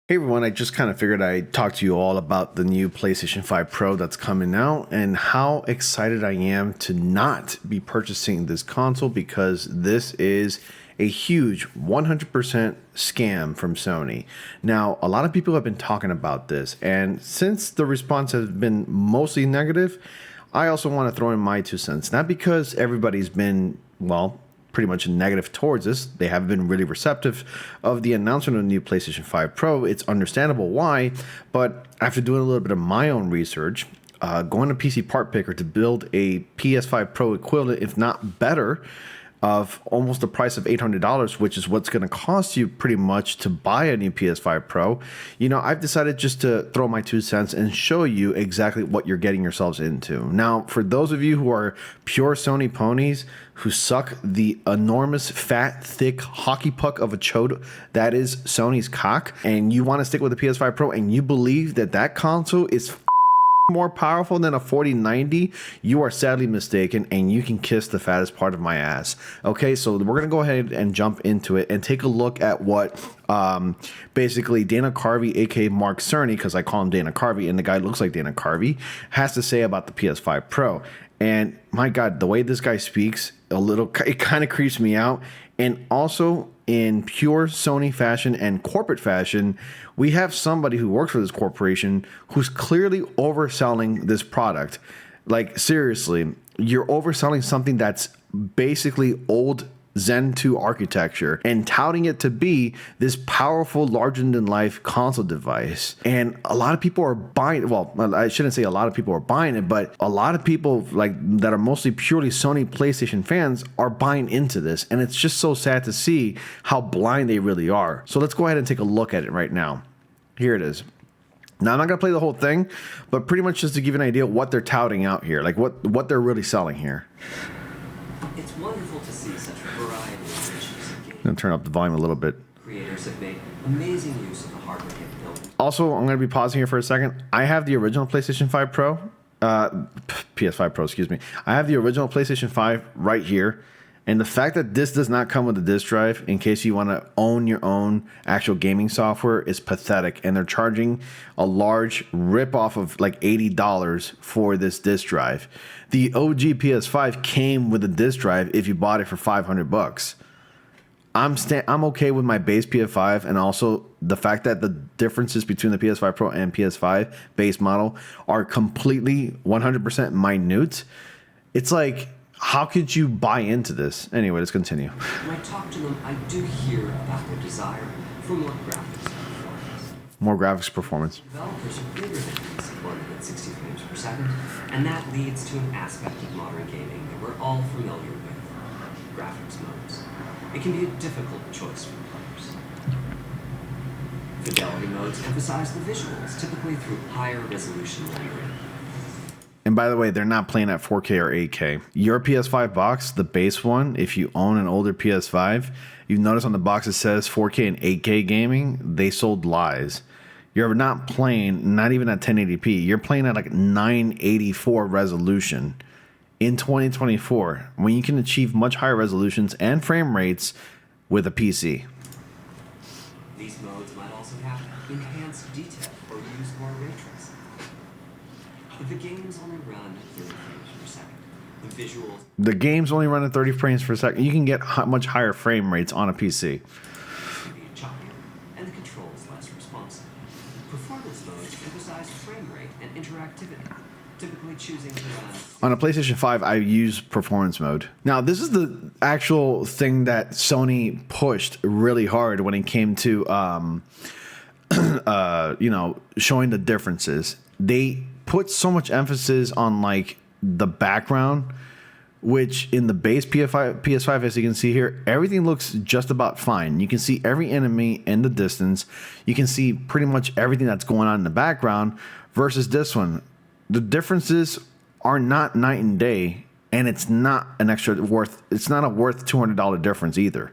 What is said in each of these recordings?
Hey everyone, I just kind of figured I'd talk to you all about the new PlayStation 5 Pro that's coming out and how excited I am to not be purchasing this console because this is a huge 100% scam from Sony. Now, a lot of people have been talking about this, and since the response has been mostly negative, I also want to throw in my 2 cents. Not because everybody's been, well, pretty much negative towards this. They have been really receptive of the announcement of the new PlayStation 5 Pro. It's understandable why, but after doing a little bit of my own research, going to PC Part Picker to build a PS5 Pro equivalent, if not better, of almost the price of $800, which is what's going to cost you pretty much to buy a new PS5 Pro. You know, I've decided just to throw my 2 cents and show you exactly what you're getting yourselves into. Now, for those of you who are pure Sony ponies who suck the enormous, fat, thick hockey puck of a chode that is Sony's cock, and you want to stick with the PS5 Pro and you believe that that console is more powerful than a 4090, you are sadly mistaken, and you can kiss the fattest part of my ass. Okay, so we're gonna go ahead and jump into it and take a look at what basically Dana Carvey, aka Mark Cerny, because I call him Dana Carvey and the guy looks like Dana Carvey, has to say about the PS5 Pro. And my God, the way this guy speaks, it kind of creeps me out. And also, in pure Sony fashion and corporate fashion, we have somebody who works for this corporation who's clearly overselling this product. Like, seriously, you're overselling something that's basically old Zen 2 architecture and touting it to be this powerful, larger-than-life console device. And a lot of people are buying, well, I shouldn't say a lot of people are buying it, but a lot of people like that are mostly purely Sony PlayStation fans are buying into this. And it's just so sad to see how blind they really are. So let's go ahead and take a look at it right now. Here it is. Now, I'm not going to play the whole thing, but pretty much just to give you an idea of what they're touting out here, like what they're really selling here. It's wonderful to see such a variety of features. I'm going to turn up the volume a little bit. Creators have made amazing use of the hardware capability. Also, I'm going to be pausing here for a second. I have the original PlayStation 5 Pro, PS5 Pro, excuse me. I have the original PlayStation 5 right here. And the fact that this does not come with a disk drive, in case you want to own your own actual gaming software, is pathetic. And they're charging a large rip-off of like $80 for this disk drive. The OG PS5 came with a disk drive if you bought it for $500. I'm okay with my base PS5, and also the fact that the differences between the PS5 Pro and PS5 base model are completely 100% minute. It's like, how could you buy into this? Anyway, let's continue. When I talk to them, I do hear about their desire for more graphics performance. More graphics performance. Developers are eager to support it at 60 frames per second, and that leads to an aspect of modern gaming that we're all familiar with: graphics modes. It can be a difficult choice for players. Fidelity modes emphasize the visuals, typically through higher resolution rendering. And by the way, they're not playing at 4K or 8K. Your PS5 box, the base one, if you own an older PS5, you notice on the box it says 4K and 8K gaming. They sold lies. You're not playing, not even at 1080p. You're playing at like 984 resolution in 2024, when you can achieve much higher resolutions and frame rates with a PC. These modes might also have enhanced detail or use more ray tracing. If the games only run at 30 frames per second, the visuals... The games only run at 30 frames per second. You can get much higher frame rates on a PC. can be choppier, and the controls less responsive. Performance modes emphasize frame rate and interactivity, typically choosing to run... On a PlayStation 5, I use performance mode. Now, this is the actual thing that Sony pushed really hard when it came to, showing the differences. They put so much emphasis on like the background, which in the base PS5, as you can see here, everything looks just about fine. You can see every enemy in the distance. You can see pretty much everything that's going on in the background versus this one. The differences are not night and day, and it's not a worth $200 difference either.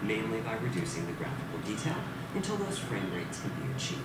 Mainly by reducing the graphical detail until those frame rates can be achieved.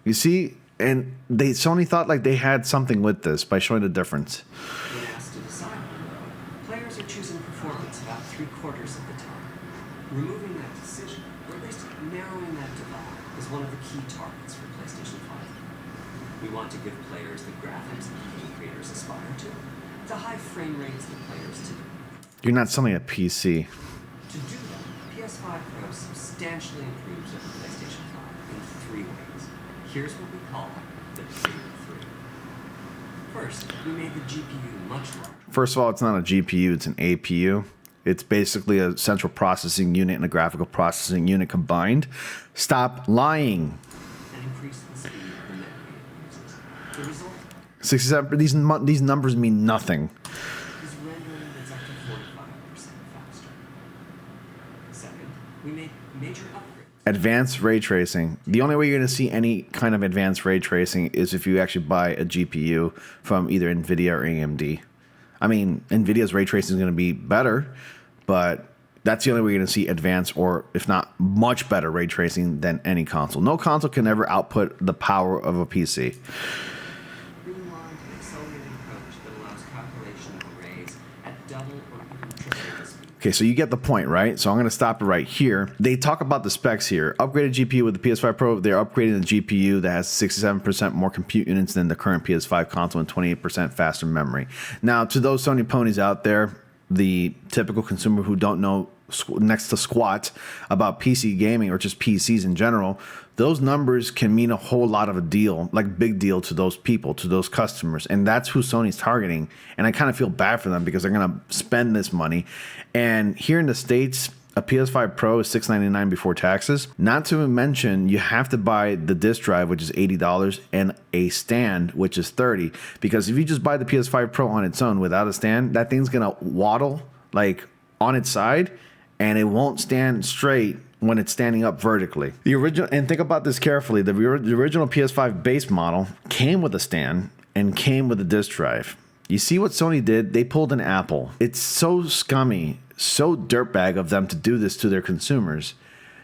You see, and Sony thought like they had something with this by showing the difference. When asked to decide on the mode, players are choosing performance about 3/4 of the time. Removing that decision or at least narrowing that divide, is one of the key targets for PlayStation 5. We want to give players the graphics that game creators aspire to, the high frame rates that players typically prefer. You're not selling a PC. To do that, PS5 Pro substantially improves over PlayStation 5 in 3 ways. Here's what we call the Big 3. First, we made the GPU much larger. First of all, it's not a GPU, it's an APU. It's basically a central processing unit and a graphical processing unit combined. Stop lying. And increase the speed of the memory it uses. The result 67. These numbers mean nothing. is rendering that's up to 45% faster. Second, we made major upgrades. Advanced ray tracing. The only way you're going to see any kind of advanced ray tracing is if you actually buy a GPU from either NVIDIA or AMD. I mean, NVIDIA's ray tracing is going to be better, but that's the only way you're going to see advanced or, if not, much better ray tracing than any console. No console can ever output the power of a PC. Streamlined and accelerated approach that allows calculation of arrays at double or even triple the speed. Okay, so you get the point, right? So I'm going to stop it right here. They talk about the specs here. Upgraded GPU with the PS5 Pro. They're upgrading the GPU that has 67% more compute units than the current PS5 console and 28% faster memory. Now, to those Sony ponies out there, the typical consumer who don't know next to squat about PC gaming or just PCs in general, those numbers can mean a whole lot of a deal, like big deal to those people, to those customers. And that's who Sony's targeting. And I kind of feel bad for them because they're going to spend this money. And here in the States, a PS5 Pro is $699 before taxes. Not to mention, you have to buy the disc drive, which is $80, and a stand, which is $30. Because if you just buy the PS5 Pro on its own without a stand, that thing's going to waddle like on its side, and it won't stand straight when it's standing up vertically. The original, and think about this carefully, the original PS5 base model came with a stand and came with a disc drive. You see what Sony did? They pulled an Apple. It's so scummy, so dirtbag of them to do this to their consumers.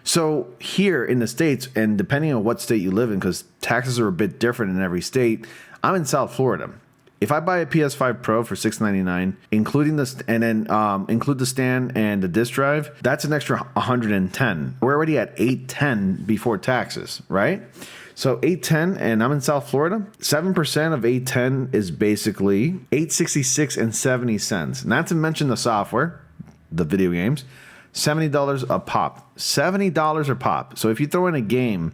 So here in the States, and depending on what state you live in, because taxes are a bit different in every state, I'm in South Florida. If I buy a PS5 Pro for $699, including this, and then include the stand and the disc drive, that's an extra $110. We're already at $810 before taxes, right? So $810, and I'm in South Florida. 7% of $810 is basically $866.70. Not to mention the software, the video games, $70 a pop. $70 a pop. So if you throw in a game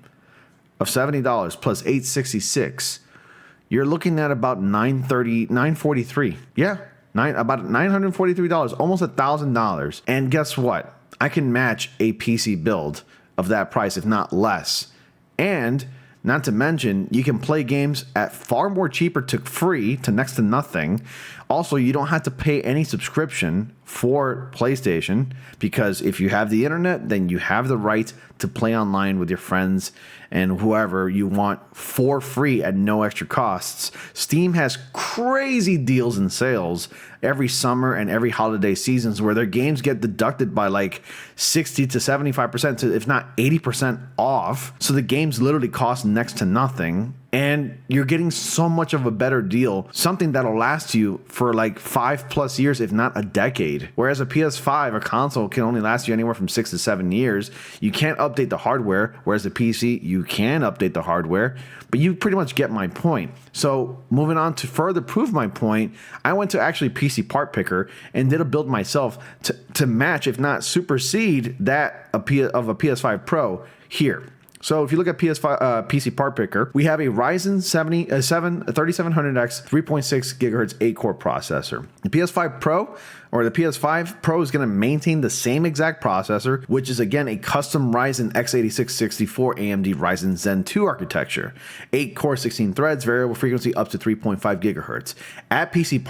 of $70 plus $866, you're looking at about $943. Yeah, about $943, almost $1,000. And guess what? I can match a PC build of that price, if not less. And not to mention, you can play games at far more cheaper to free to next to nothing. Also, you don't have to pay any subscription for PlayStation, because if you have the internet, then you have the right to play online with your friends and whoever you want for free at no extra costs. Steam has crazy deals and sales every summer and every holiday seasons where their games get deducted by like 60 to 75% to, if not 80% off. So the games literally cost next to nothing. And you're getting so much of a better deal, something that'll last you for like 5+ years, if not a decade. Whereas a PS5, a console, can only last you anywhere from 6 to 7 years. You can't update the hardware, whereas a PC, you can update the hardware. But you pretty much get my point. So moving on to further prove my point, I went to actually PC Part Picker and did a build myself to match, if not supersede, that of a PS5 Pro here. So if you look at PC Part Picker, we have a Ryzen 3700X 3.6 gigahertz 8-core processor. The PS5 Pro, or the PS5 Pro, is going to maintain the same exact processor, which is again a custom Ryzen x86-64 AMD Ryzen Zen 2 architecture. 8-core, 16 threads, variable frequency up to 3.5 gigahertz. At PC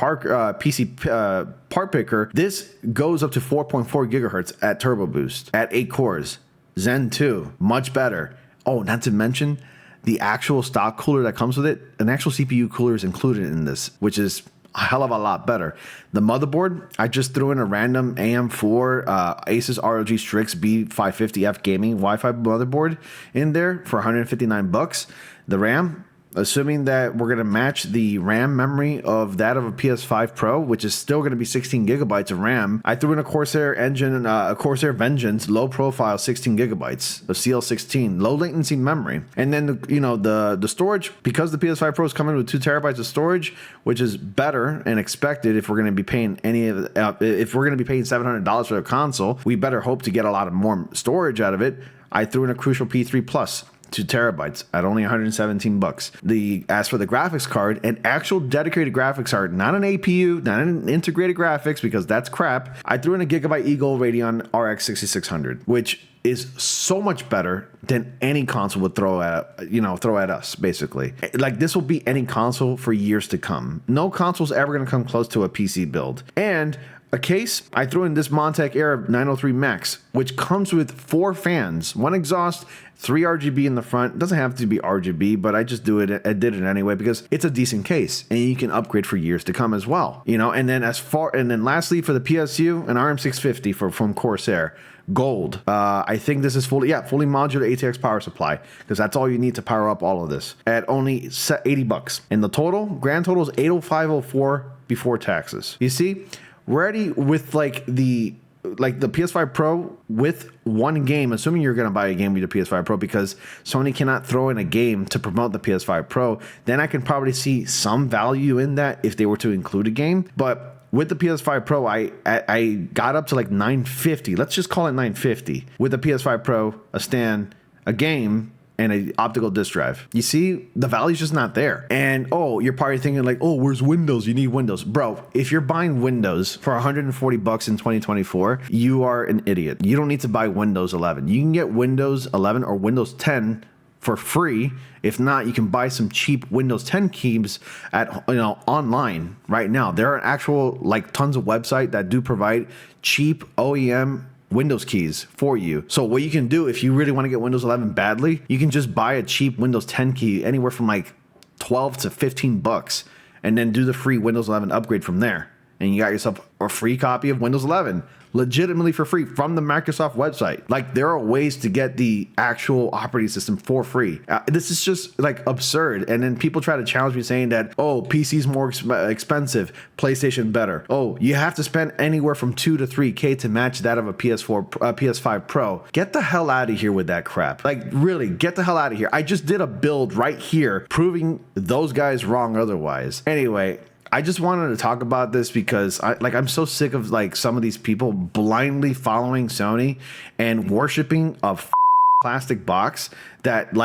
Part Picker, this goes up to 4.4 gigahertz at Turbo Boost at 8 cores. Zen 2, much better. Oh, not to mention the actual stock cooler that comes with it. An actual CPU cooler is included in this, which is a hell of a lot better. The motherboard, I just threw in a random AM4 Asus ROG Strix B550F gaming Wi-Fi motherboard in there for $159. The RAM, assuming that we're going to match the RAM memory of that of a PS5 Pro, which is still going to be 16 gigabytes of RAM, I threw in a Corsair engine, a Corsair Vengeance, low profile, 16 gigabytes of CL16, low latency memory. And then, the storage, because the PS5 Pro is coming with 2 terabytes of storage, which is better and expected if we're going to be paying if we're going to be paying $700 for a console, we better hope to get a lot of more storage out of it. I threw in a Crucial P3 Plus, 2 terabytes at only $117. As for the graphics card, an actual dedicated graphics card, not an APU, not an integrated graphics, because that's crap. I threw in a Gigabyte Eagle Radeon RX 6600, which is so much better than any console would throw at us, basically. Like, this will beat any console for years to come. No console's ever going to come close to a PC build. And a case, I threw in this Montech Air 903 Max, which comes with 4 fans, 1 exhaust, 3 RGB in the front. It doesn't have to be RGB, but I did it anyway because it's a decent case and you can upgrade for years to come as well. And then lastly, for the PSU, an RM650 from Corsair. Gold. I think this is fully modular ATX power supply, because that's all you need to power up all of this at only $80. And the grand total is $805.04 before taxes. You see, we're already with the PS5 Pro with 1 game, assuming you're going to buy a game with your PS5 Pro, because Sony cannot throw in a game to promote the PS5 Pro. Then I can probably see some value in that if they were to include a game. But with the PS5 Pro, I got up to like $950. Let's just call it $950 with the PS5 Pro, a stand, a game, and an optical disc drive. You see, the value's just not there. And you're probably thinking like, where's Windows? You need Windows. Bro, if you're buying Windows for $140 in 2024, you are an idiot. You don't need to buy Windows 11. You can get Windows 11 or Windows 10 for free. If not, you can buy some cheap Windows 10 keys at online right now. There are actual tons of websites that do provide cheap OEM Windows keys for you. So what you can do if you really want to get Windows 11 badly, you can just buy a cheap Windows 10 key anywhere from $12 to $15 and then do the free Windows 11 upgrade from there. And you got yourself a free copy of Windows 11, legitimately for free from the Microsoft website. There are ways to get the actual operating system for free. This is just absurd. And then people try to challenge me saying that, PC's more expensive, PlayStation better. You have to spend anywhere from $2 to $3K to match that of a PS5 Pro. Get the hell out of here with that crap. Really, get the hell out of here. I just did a build right here proving those guys wrong otherwise. Anyway, I just wanted to talk about this because I'm so sick of some of these people blindly following Sony and worshiping a plastic box that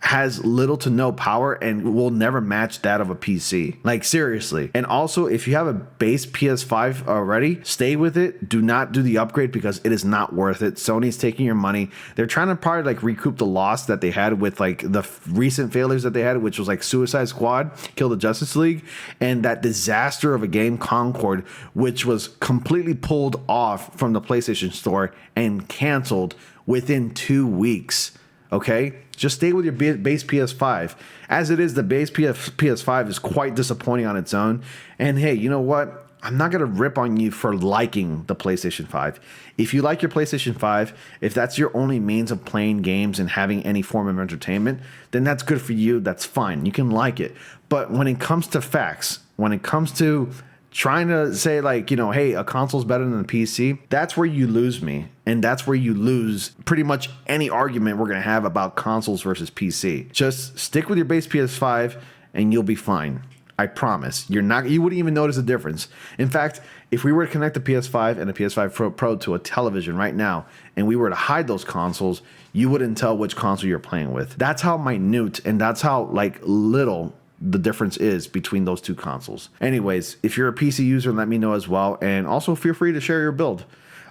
has little to no power and will never match that of a PC. Seriously. And also, if you have a base PS5 already, stay with it. Do not do the upgrade because it is not worth it. Sony's taking your money. They're trying to probably recoup the loss that they had with the recent failures that they had, which was Suicide Squad, Kill the Justice League, and that disaster of a game, Concord, which was completely pulled off from the PlayStation Store and canceled within 2 weeks. Okay? Just stay with your base PS5. As it is, the base PS5 is quite disappointing on its own. And hey, you know what? I'm not going to rip on you for liking the PlayStation 5. If you like your PlayStation 5, if that's your only means of playing games and having any form of entertainment, then that's good for you. That's fine. You can like it. But when it comes to facts, when it comes to trying to say hey, a console's better than a PC, that's where you lose me. And that's where you lose pretty much any argument we're going to have about consoles versus PC. Just stick with your base PS5 and you'll be fine. I promise. You wouldn't even notice a difference. In fact, if we were to connect the PS5 and the PS5 Pro to a television right now, and we were to hide those consoles, you wouldn't tell which console you're playing with. That's how minute and that's how little the difference is between those two consoles. Anyways, if you're a PC user, let me know as well. And also feel free to share your build.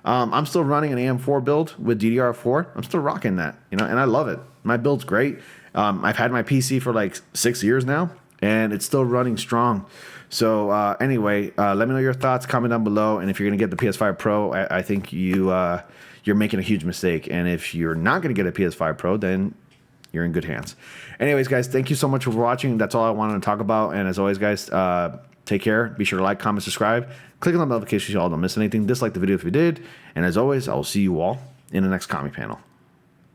I'm still running an AM4 build with DDR4. I'm still rocking that, and I love it. My build's great. I've had my PC for 6 years now, and it's still running strong. So anyway, let me know your thoughts. Comment down below. And if you're going to get the PS5 Pro, I think you're making a huge mistake. And if you're not going to get a PS5 Pro, then you're in good hands. Anyways, guys, thank you so much for watching. That's all I wanted to talk about. And as always, guys, take care. Be sure to like, comment, subscribe. Click on the notifications so you all don't miss anything. Dislike the video if you did. And as always, I will see you all in the next comic panel.